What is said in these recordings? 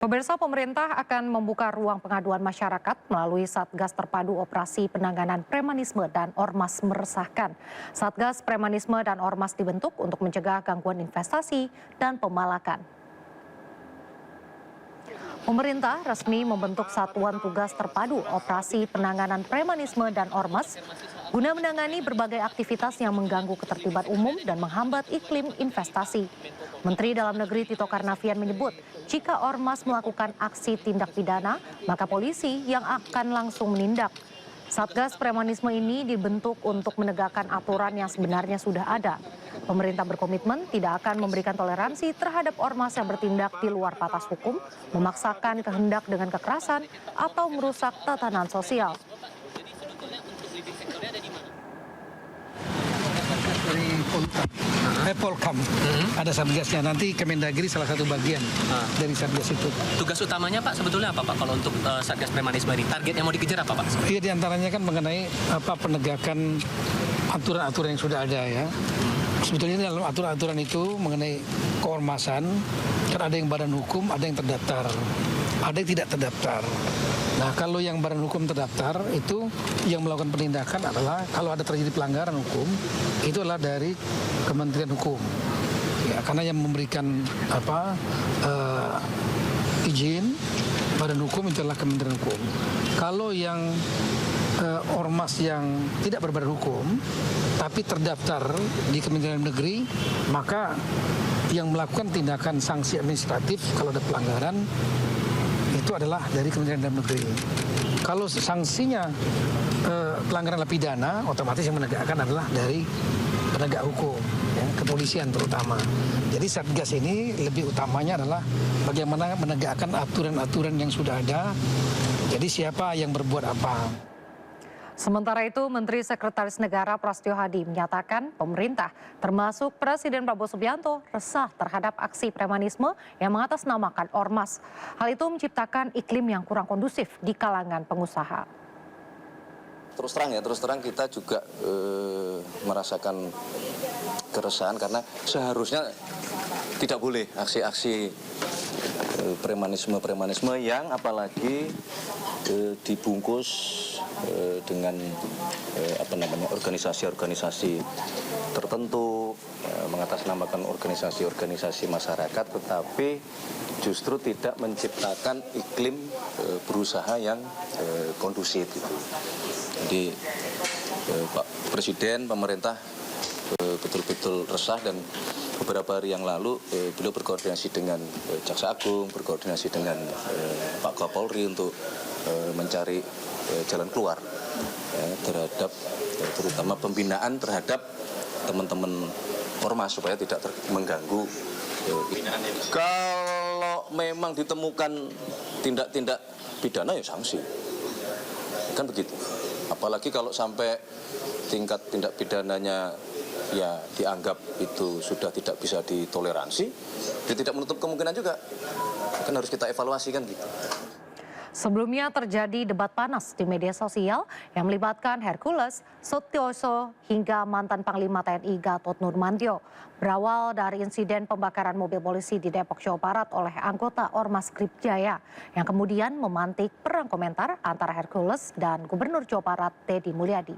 Pemirsa, pemerintah akan membuka ruang pengaduan masyarakat melalui Satgas Terpadu Operasi Penanganan Premanisme dan Ormas Meresahkan. Satgas Premanisme dan Ormas dibentuk untuk mencegah gangguan investasi dan pemalakan. Pemerintah resmi membentuk Satuan Tugas Terpadu Operasi Penanganan Premanisme dan Ormas guna menangani berbagai aktivitas yang mengganggu ketertiban umum dan menghambat iklim investasi. Menteri Dalam Negeri Tito Karnavian menyebut, jika ormas melakukan aksi tindak pidana, maka polisi yang akan langsung menindak. Satgas Premanisme ini dibentuk untuk menegakkan aturan yang sebenarnya sudah ada. Pemerintah berkomitmen tidak akan memberikan toleransi terhadap ormas yang bertindak di luar batas hukum, memaksakan kehendak dengan kekerasan, atau merusak tatanan sosial. Polkam, ada satgasnya. Nanti Kemendagri salah satu bagian dari satgas itu. Tugas utamanya Pak sebetulnya apa Pak kalau untuk Satgas Premanisme ini? Target yang mau dikejar apa Pak? Iya, diantaranya kan mengenai penegakan aturan-aturan yang sudah ada ya. Sebetulnya dalam aturan-aturan itu mengenai keormasan, kan ada yang badan hukum, ada yang terdaftar, ada yang tidak terdaftar. Nah, kalau yang badan hukum terdaftar itu yang melakukan penindakan adalah kalau ada terjadi pelanggaran hukum, itu adalah dari Kementerian Hukum. Ya, karena yang memberikan izin badan hukum itu adalah Kementerian Hukum. Kalau yang ormas yang tidak berbadan hukum tapi terdaftar di Kementerian Negeri, maka yang melakukan tindakan sanksi administratif kalau ada pelanggaran itu adalah dari Kementerian Dalam Negeri. Kalau sanksinya pelanggaran pidana, otomatis yang menegakkan adalah dari penegak hukum, ya, kepolisian terutama. Jadi Satgas ini lebih utamanya adalah bagaimana menegakkan aturan-aturan yang sudah ada. Jadi siapa yang berbuat apa. Sementara itu, Menteri Sekretaris Negara Prasetyo Hadi menyatakan pemerintah, termasuk Presiden Prabowo Subianto, resah terhadap aksi premanisme yang mengatasnamakan ormas. Hal itu menciptakan iklim yang kurang kondusif di kalangan pengusaha. Terus terang kita juga merasakan keresahan karena seharusnya tidak boleh aksi-aksi premanisme yang apalagi dibungkus dengan organisasi-organisasi tertentu, mengatasnamakan organisasi-organisasi masyarakat, tetapi justru tidak menciptakan iklim berusaha yang kondusif. Jadi Pak Presiden, pemerintah betul-betul resah, dan beberapa hari yang lalu beliau berkoordinasi dengan Jaksa Agung, berkoordinasi dengan Pak Kapolri untuk mencari jalan keluar terhadap terutama pembinaan terhadap teman-teman ormas supaya tidak mengganggu. Kalau memang ditemukan tindak-tindak pidana ya sanksi, kan begitu. Apalagi kalau sampai tingkat tindak pidananya ya dianggap itu sudah tidak bisa ditoleransi, dia tidak menutup kemungkinan juga. Kan harus kita evaluasi kan gitu. Sebelumnya terjadi debat panas di media sosial yang melibatkan Hercules, Sutioso, hingga mantan Panglima TNI Gatot Nurmantio. Berawal dari insiden pembakaran mobil polisi di Depok, Jawa Barat oleh anggota Ormas Grip Jaya, yang kemudian memantik perang komentar antara Hercules dan Gubernur Jawa Barat Deddy Mulyadi.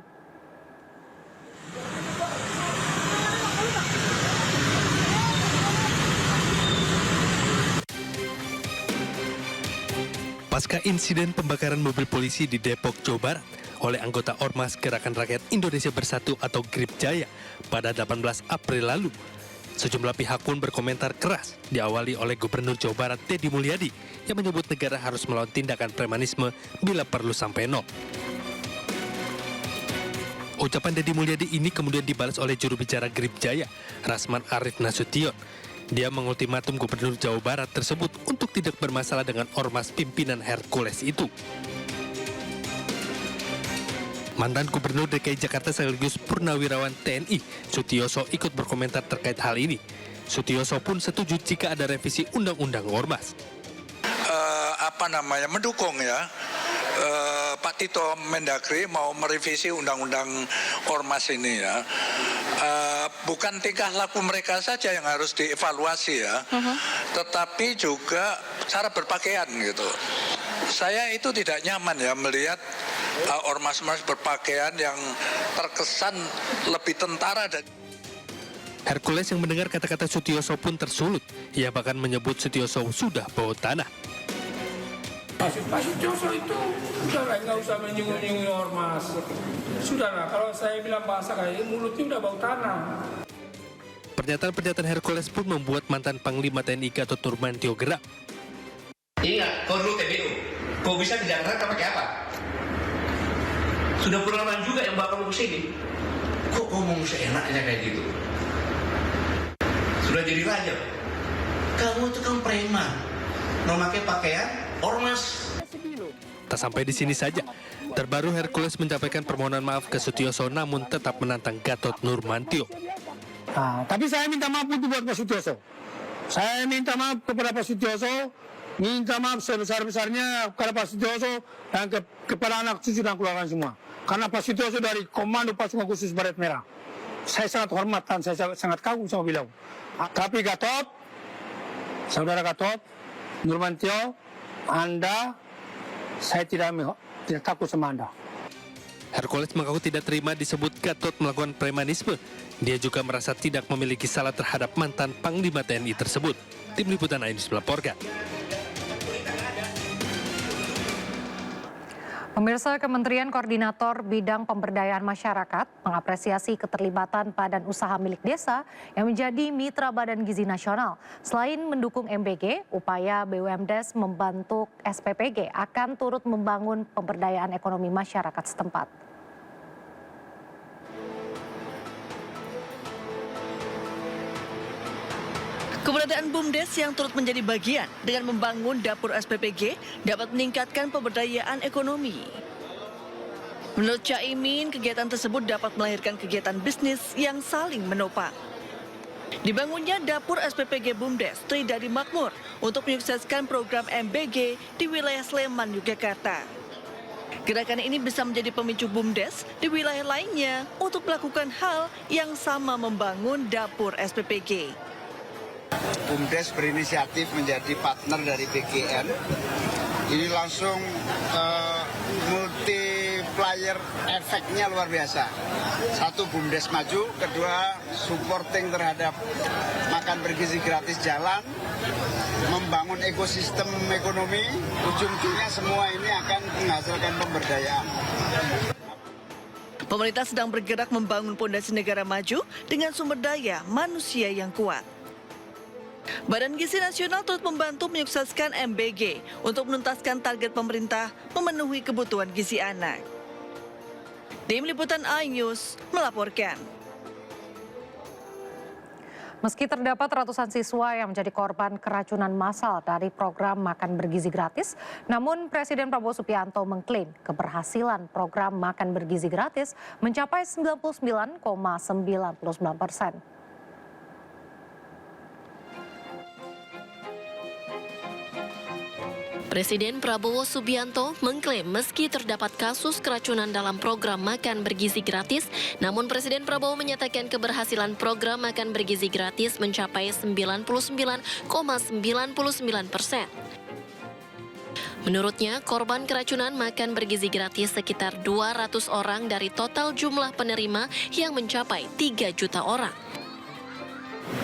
Pasca insiden pembakaran mobil polisi di Depok, Jawa Barat oleh anggota Ormas Gerakan Rakyat Indonesia Bersatu atau Grip Jaya pada 18 April lalu, sejumlah pihak pun berkomentar keras, diawali oleh Gubernur Jawa Barat Deddy Mulyadi yang menyebut negara harus melawan tindakan premanisme bila perlu sampai nol. Ucapan Deddy Mulyadi ini kemudian dibalas oleh juru bicara Grip Jaya, Rasman Arif Nasution. Dia mengultimatum Gubernur Jawa Barat tersebut untuk tidak bermasalah dengan ormas pimpinan Hercules itu. Mantan Gubernur DKI Jakarta sekaligus Purnawirawan TNI, Sutioso, ikut berkomentar terkait hal ini. Sutioso pun setuju jika ada revisi Undang-Undang Ormas. Mendukung ya. Pak Tito Mendagri mau merevisi Undang-Undang Ormas ini ya. Bukan tingkah laku mereka saja yang harus dievaluasi ya. tetapi juga cara berpakaian gitu. Saya itu tidak nyaman ya melihat ormas-ormas berpakaian yang terkesan lebih tentara dan Hercules yang mendengar kata-kata Sutioso pun tersulut. Ia bahkan menyebut Sutioso sudah bau tanah. Pak Sutioso itu udahlah, nggak usah menyinggung-nyinggung ormas. Sudahlah, kalau saya bilang bahasa kayak ini, mulutnya udah bau tanah. Pernyataan-pernyataan Hercules pun membuat mantan Panglima TNI Gatot Nurmantio geram. Ingat, kau dulu TBU. Kau bisa ke Jakarta pakai apa? Sudah pengalaman juga yang bakal ke sini. Kok ngomong seenaknya kayak gitu? Sudah jadi raja. Kamu itu kan preman. Memakai pakaian ormas. Tak sampai di sini saja. Terbaru Hercules menyampaikan permohonan maaf ke Sutioso namun tetap menantang Gatot Nurmantio. Tapi saya minta maaf itu buat Pak Sutioso. Saya minta maaf kepada Pak Sutioso, minta maaf sebesar-besarnya kepada Pak Sutioso dan kepada anak cucu dan keluarga semua. Karena Pak Sutioso dari Komando Pasukan Khusus Baret Merah. Saya sangat hormat dan saya sangat kagum sama beliau. Tapi Gatot, saudara Gatot, Nurmantio, Anda, saya tidak takut sama Anda. Hercules mengaku tidak terima disebut Gatot melakukan premanisme. Dia juga merasa tidak memiliki salah terhadap mantan Panglima TNI tersebut. Tim Liputan Ainus melaporkan. Pemirsa, Kementerian Koordinator Bidang Pemberdayaan Masyarakat mengapresiasi keterlibatan badan usaha milik desa yang menjadi mitra Badan Gizi Nasional. Selain mendukung MBG, upaya BUMDes membantu SPPG akan turut membangun pemberdayaan ekonomi masyarakat setempat. Keberadaan BUMDes yang turut menjadi bagian dengan membangun dapur SPPG dapat meningkatkan pemberdayaan ekonomi. Menurut Caimin, kegiatan tersebut dapat melahirkan kegiatan bisnis yang saling menopang. Dibangunnya dapur SPPG BUMDes Tridadi Makmur untuk menyukseskan program MBG di wilayah Sleman, Yogyakarta. Gerakan ini bisa menjadi pemicu BUMDes di wilayah lainnya untuk melakukan hal yang sama membangun dapur SPPG. BUMDes berinisiatif menjadi partner dari BGN. Ini langsung multiplier efeknya luar biasa. Satu, BUMDes maju. Kedua, supporting terhadap makan bergizi gratis jalan. Membangun ekosistem ekonomi. Ujung-ujungnya semua ini akan menghasilkan pemberdayaan. Pemerintah sedang bergerak membangun pondasi negara maju dengan sumber daya manusia yang kuat. Badan Gizi Nasional turut membantu menyukseskan MBG untuk menuntaskan target pemerintah memenuhi kebutuhan gizi anak. Tim Liputan Ainus melaporkan. Meski terdapat ratusan siswa yang menjadi korban keracunan massal dari program makan bergizi gratis, namun Presiden Prabowo Subianto mengklaim keberhasilan program makan bergizi gratis mencapai 99,99%. Presiden Prabowo Subianto mengklaim meski terdapat kasus keracunan dalam program makan bergizi gratis, namun Presiden Prabowo menyatakan keberhasilan program makan bergizi gratis mencapai 99,99%. Menurutnya, korban keracunan makan bergizi gratis sekitar 200 orang dari total jumlah penerima yang mencapai 3 juta orang.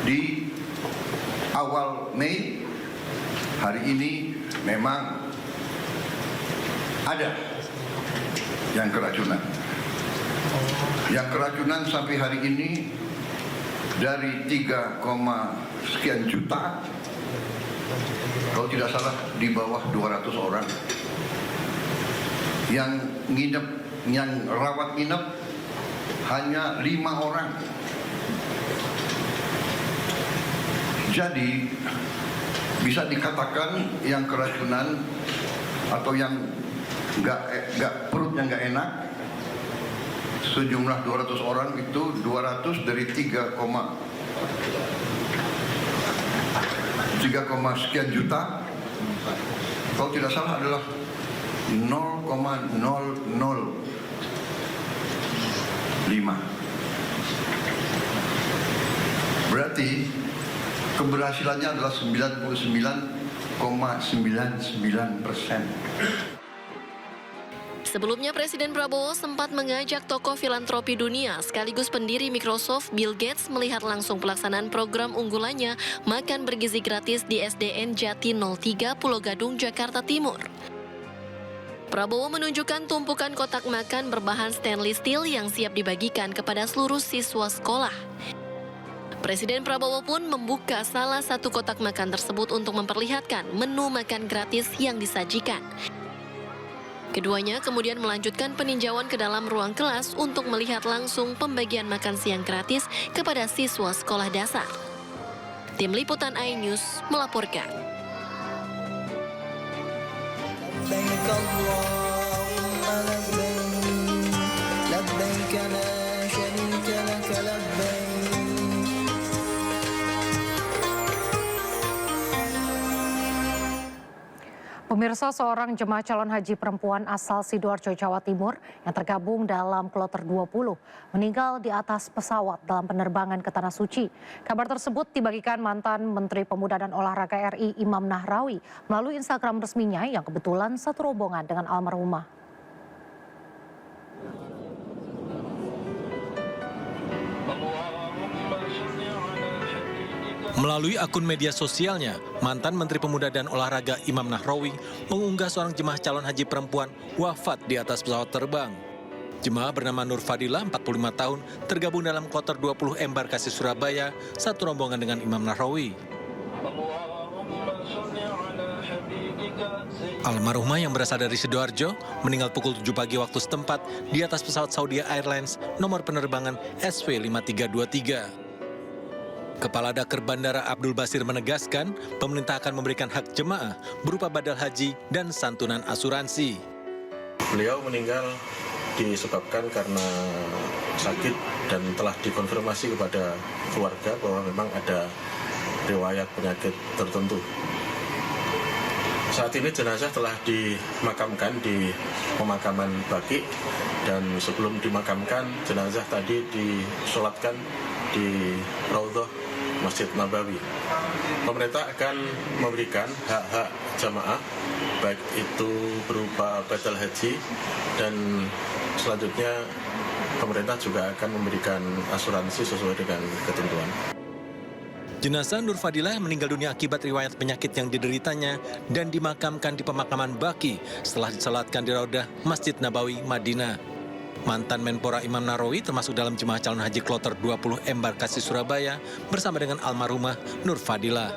Di awal Mei, hari ini memang ada yang keracunan. Yang keracunan sampai hari ini dari 3, sekian juta, kalau tidak salah di bawah 200 orang. Yang nginep, yang rawat nginep hanya 5 orang. Jadi bisa dikatakan yang keracunan atau yang perutnya nggak enak sejumlah 200 orang itu 200 dari 3, sekian juta, kalau tidak salah adalah 0,005. Berarti keberhasilannya adalah 99,99%. Sebelumnya Presiden Prabowo sempat mengajak tokoh filantropi dunia sekaligus pendiri Microsoft Bill Gates melihat langsung pelaksanaan program unggulannya makan bergizi gratis di SDN Jati 03 Pulau Gadung, Jakarta Timur. Prabowo menunjukkan tumpukan kotak makan berbahan stainless steel yang siap dibagikan kepada seluruh siswa sekolah. Presiden Prabowo pun membuka salah satu kotak makan tersebut untuk memperlihatkan menu makan gratis yang disajikan. Keduanya kemudian melanjutkan peninjauan ke dalam ruang kelas untuk melihat langsung pembagian makan siang gratis kepada siswa sekolah dasar. Tim Liputan iNews melaporkan. Pemirsa, seorang jemaah calon haji perempuan asal Sidoarjo, Jawa Timur yang tergabung dalam kloter 20 meninggal di atas pesawat dalam penerbangan ke Tanah Suci. Kabar tersebut dibagikan mantan Menteri Pemuda dan Olahraga RI Imam Nahrawi melalui Instagram resminya yang kebetulan satu rombongan dengan almarhumah. Melalui akun media sosialnya, mantan Menteri Pemuda dan Olahraga Imam Nahrawi mengunggah seorang jemaah calon haji perempuan wafat di atas pesawat terbang. Jemaah bernama Nur Fadilah, 45 tahun, tergabung dalam kloter 20 embarkasi Surabaya, satu rombongan dengan Imam Nahrawi. Almarhumah yang berasal dari Sidoarjo meninggal pukul 7 pagi waktu setempat di atas pesawat Saudi Airlines nomor penerbangan SW5323. Kepala Daker Bandara Abdul Basir menegaskan, pemerintah akan memberikan hak jemaah berupa badal haji dan santunan asuransi. Beliau meninggal disebabkan karena sakit dan telah dikonfirmasi kepada keluarga bahwa memang ada riwayat penyakit tertentu. Saat ini jenazah telah dimakamkan di pemakaman Baqi dan sebelum dimakamkan jenazah tadi disolatkan di Raudhah Masjid Nabawi. Pemerintah akan memberikan hak-hak jamaah, baik itu berupa badal haji dan selanjutnya pemerintah juga akan memberikan asuransi sesuai dengan ketentuan. Jenazah Nur Fadilah meninggal dunia akibat riwayat penyakit yang dideritanya dan dimakamkan di pemakaman Baqi setelah disalatkan di Raudhah Masjid Nabawi, Madinah. Mantan Menpora Imam Nahrawi termasuk dalam jemaah calon haji kloter 20 embarkasi Surabaya bersama dengan almarhumah Nur Fadilah.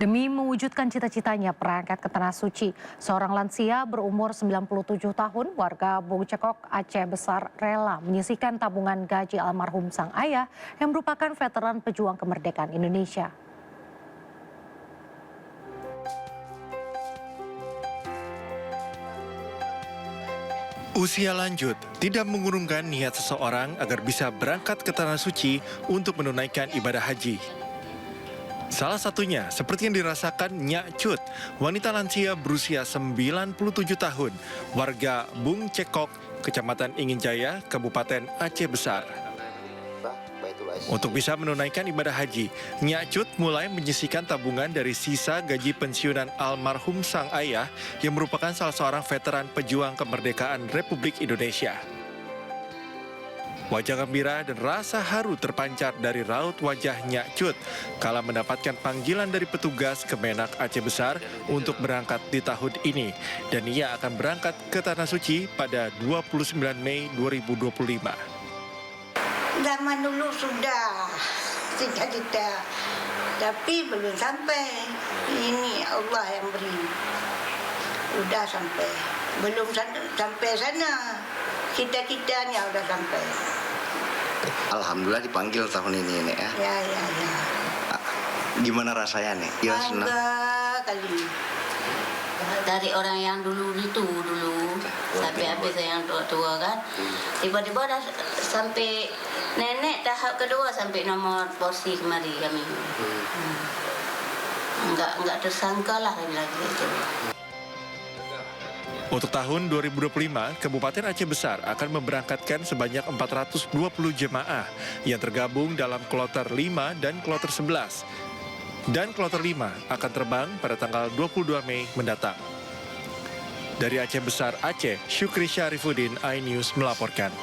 Demi mewujudkan cita-citanya berangkat ke Tanah Suci, seorang lansia berumur 97 tahun warga Bung Cekok, Aceh Besar rela menyisihkan tabungan gaji almarhum sang ayah yang merupakan veteran pejuang kemerdekaan Indonesia. Usia lanjut tidak mengurungkan niat seseorang agar bisa berangkat ke Tanah Suci untuk menunaikan ibadah haji. Salah satunya seperti yang dirasakan Nyak Cut, wanita lansia berusia 97 tahun, warga Bung Cekok, Kecamatan Inginjaya, Kabupaten Aceh Besar. Untuk bisa menunaikan ibadah haji, Nyak Cut mulai menyisihkan tabungan dari sisa gaji pensiunan almarhum sang ayah yang merupakan salah seorang veteran pejuang kemerdekaan Republik Indonesia. Wajah gembira dan rasa haru terpancar dari raut wajah Nyak Cut kala mendapatkan panggilan dari petugas Kemenak Aceh Besar untuk berangkat di tahun ini. Dan ia akan berangkat ke Tanah Suci pada 29 Mei 2025. Zaman dulu sudah cita-cita, tapi belum sampai. Ini Allah yang beri. Udah sampai, belum sampai sana. Cita-citanya udah sampai. Alhamdulillah dipanggil tahun ini, Nek ya. Ya. Gimana rasanya, Nek? Ya, bangga kali. Dari orang yang dulu sampai habis yang tua kan, tiba-tiba dah sampai nenek tahap kedua sampai nomor porsi kemari kami. Enggak tersangka lah lagi itu. Untuk tahun 2025, Kabupaten Aceh Besar akan memberangkatkan sebanyak 420 jemaah yang tergabung dalam kloter 5 dan kloter 11. Dan kloter 5 akan terbang pada tanggal 22 Mei mendatang. Dari Aceh Besar, Aceh, Syukri Syarifuddin, iNews melaporkan.